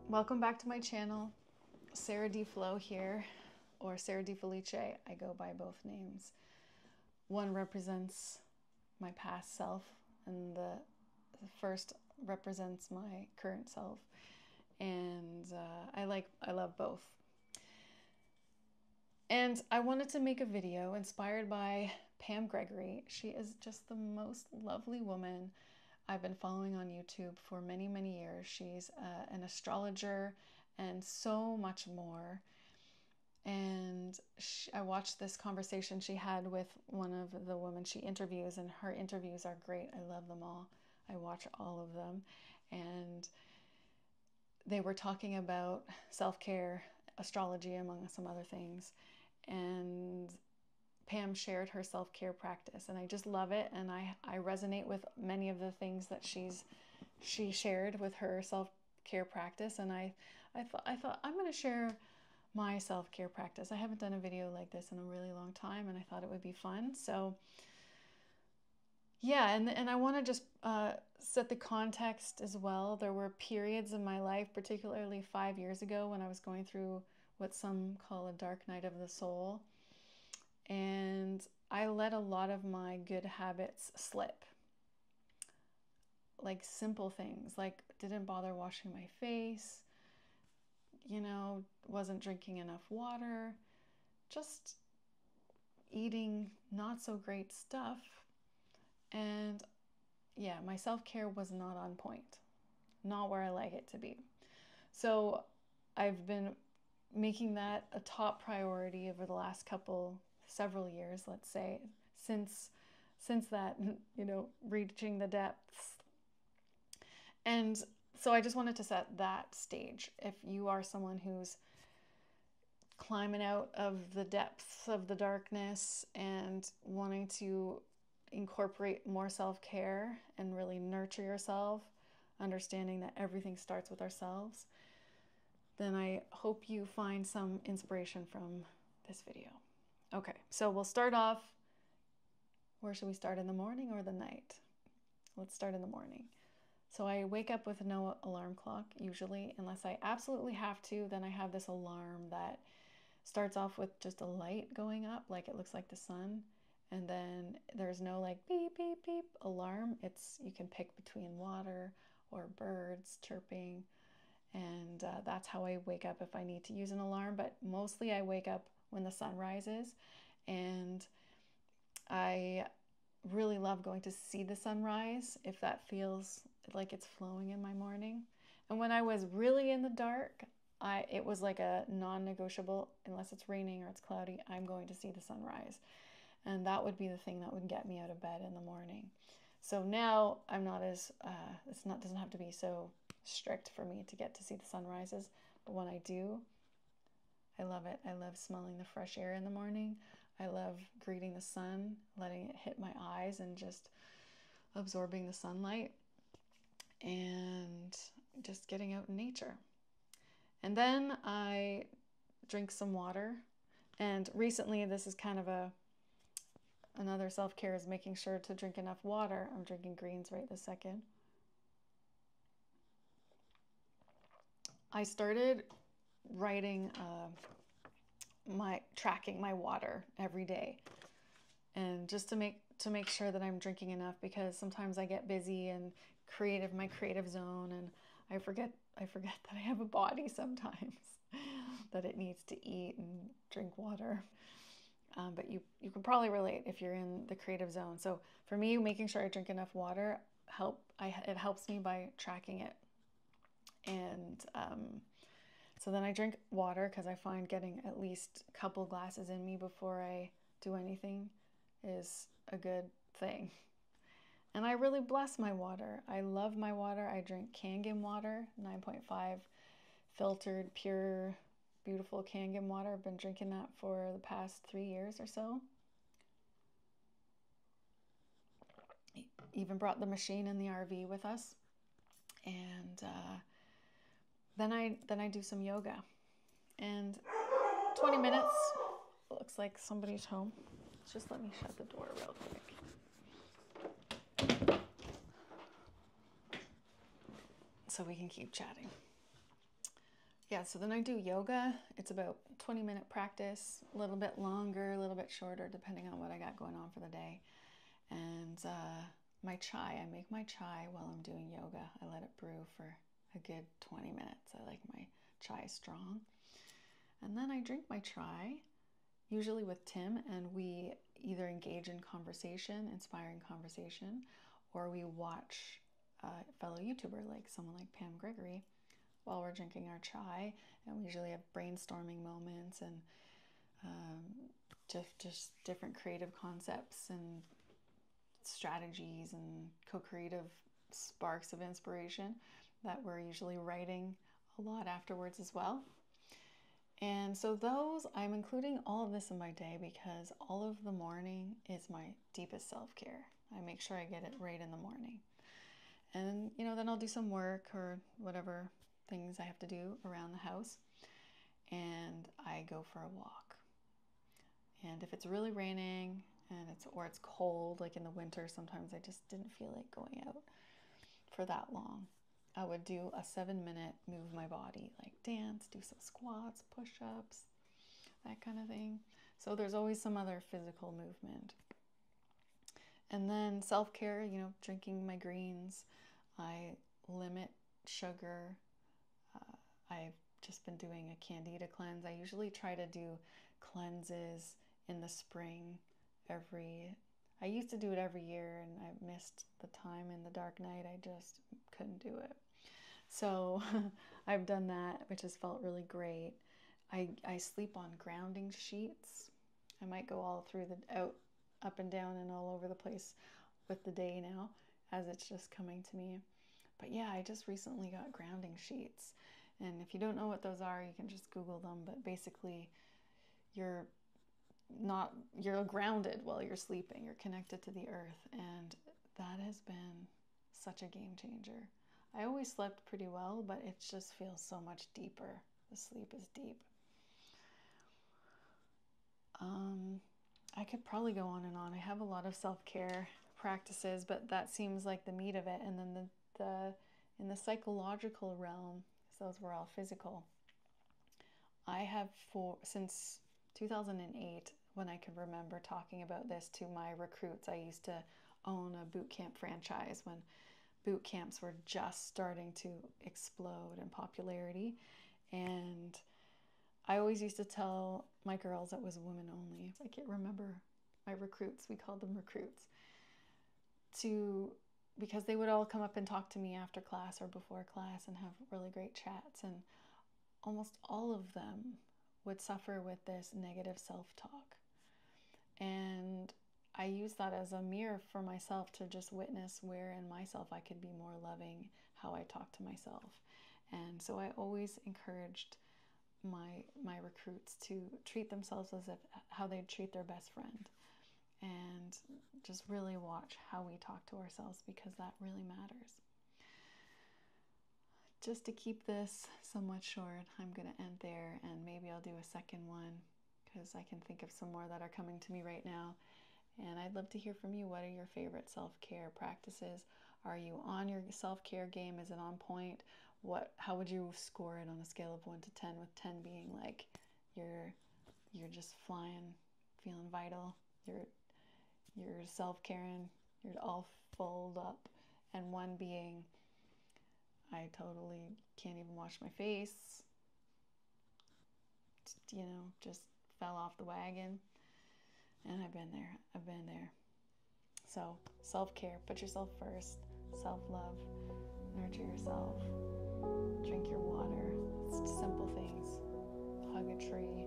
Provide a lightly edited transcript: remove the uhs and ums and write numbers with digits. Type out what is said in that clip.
Welcome back to my channel. Sara D. Flo here, or Sara D. Felice. I go by both names. One represents my past self, and the first represents my current self. And I love both. And I wanted to make a video inspired by Pam Gregory. She is just the most lovely woman I've been following on YouTube for many, many years. She's an astrologer and so much more. And I watched this conversation she had with one of the women she interviews, and her interviews are great. I love them all. I watch all of them. And they were talking about self-care, astrology, among some other things. And Pam shared her self-care practice, and I just love it, and I resonate with many of the things that she shared with her self-care practice. And I thought I'm going to share my self-care practice. I haven't done a video like this in a really long time, and I thought it would be fun. So yeah, and I want to just set the context as well. There were periods in my life, particularly 5 years ago, when I was going through what some call a dark night of the soul. And I let a lot of my good habits slip. Like simple things, like didn't bother washing my face, wasn't drinking enough water, just eating not so great stuff. And yeah, my self-care was not on point, not where I like it to be. So I've been making that a top priority over the last several years, let's say, since that, reaching the depths. And so I just wanted to set that stage. If you are someone who's climbing out of the depths of the darkness and wanting to incorporate more self-care and really nurture yourself, understanding that everything starts with ourselves, then I hope you find some inspiration from this video. Okay, so we'll start off. Where should we start, in the morning or the night? Let's start in the morning. So I wake up with no alarm clock, usually, unless I absolutely have to. Then I have this alarm that starts off with just a light going up, like it looks like the sun. And then there's no like beep, beep, beep alarm. You can pick between water or birds chirping. And that's how I wake up if I need to use an alarm. But mostly I wake up when the sun rises, and I really love going to see the sunrise if that feels like it's flowing in my morning. And when I was really in the dark, it was like a non-negotiable. Unless it's raining or it's cloudy, I'm going to see the sunrise. And that would be the thing that would get me out of bed in the morning. So now I'm not as doesn't have to be so strict for me to get to see the sunrises, but when I do, I love it. I love smelling the fresh air in the morning. I love greeting the sun, letting it hit my eyes and just absorbing the sunlight and just getting out in nature. And then I drink some water. And recently, this is kind of another self-care, is making sure to drink enough water. I'm drinking greens right this second. I started writing tracking my water every day, and just to make sure that I'm drinking enough, because sometimes I get busy and my creative zone, and I forget that I have a body sometimes that it needs to eat and drink water. But you can probably relate if you're in the creative zone. So for me, making sure I drink enough water it helps me by tracking it. And so then I drink water, because I find getting at least a couple glasses in me before I do anything is a good thing. And I really bless my water. I love my water. I drink Kangen water, 9.5 filtered, pure, beautiful Kangen water. I've been drinking that for the past 3 years or so. Even brought the machine in the RV with us. And then I do some yoga. And 20 minutes. Looks like somebody's home. Just let me shut the door real quick. So we can keep chatting. Yeah, so then I do yoga. It's about 20-minute practice, a little bit longer, a little bit shorter, depending on what I got going on for the day. And my chai, I make my chai while I'm doing yoga. I let it brew for a good 20 minutes. I like my chai strong. And then I drink my chai, usually with Tim, and we either engage in conversation, inspiring conversation, or we watch a fellow YouTuber like someone like Pam Gregory while we're drinking our chai. And we usually have brainstorming moments and just different creative concepts and strategies and co-creative sparks of inspiration that we're usually writing a lot afterwards as well. And so those, I'm including all of this in my day because all of the morning is my deepest self-care. I make sure I get it right in the morning. And, then I'll do some work or whatever things I have to do around the house. And I go for a walk. And if it's really raining and it's cold, like in the winter, sometimes I just didn't feel like going out for that long. I would do a 7-minute move my body, like dance, do some squats, push-ups, that kind of thing. So there's always some other physical movement. And then self-care, drinking my greens. I limit sugar. I've just been doing a candida cleanse. I usually try to do cleanses in the spring I used to do it every year, and I missed the time in the dark night. I just couldn't do it. So I've done that, which has felt really great. I sleep on grounding sheets. I might go all through up and down and all over the place with the day now, as it's just coming to me. But yeah, I just recently got grounding sheets. And if you don't know what those are, you can just Google them. But basically, you're grounded while you're sleeping. You're connected to the earth. And that has been such a game changer. I always slept pretty well, but it just feels so much deeper. The sleep is deep. I could probably go on and on. I have a lot of self-care practices, but that seems like the meat of it. And then in the psychological realm, so those were all physical. I have since 2008, when I could remember talking about this to my recruits. I used to own a boot camp franchise when boot camps were just starting to explode in popularity. And I always used to tell my girls it was women only. I can't remember my recruits. We called them recruits. Because they would all come up and talk to me after class or before class and have really great chats. And almost all of them would suffer with this negative self-talk. And I use that as a mirror for myself to just witness where in myself I could be more loving, how I talk to myself. And so I always encouraged my recruits to treat themselves as if how they'd treat their best friend, and just really watch how we talk to ourselves, because that really matters. Just to keep this somewhat short, I'm going to end there, and maybe I'll do a second one because I can think of some more that are coming to me right now. And I'd love to hear from you. What are your favorite self-care practices? Are you on your self-care game? Is it on point? How would you score it on a scale of 1 to 10, with 10 being like you're just flying, feeling vital, you're self-caring, you're all fulled up, and 1 being I totally can't even wash my face, just fell off the wagon. And I've been there. So self-care, put yourself first, self-love, nurture yourself, drink your water. It's simple things. Hug a tree,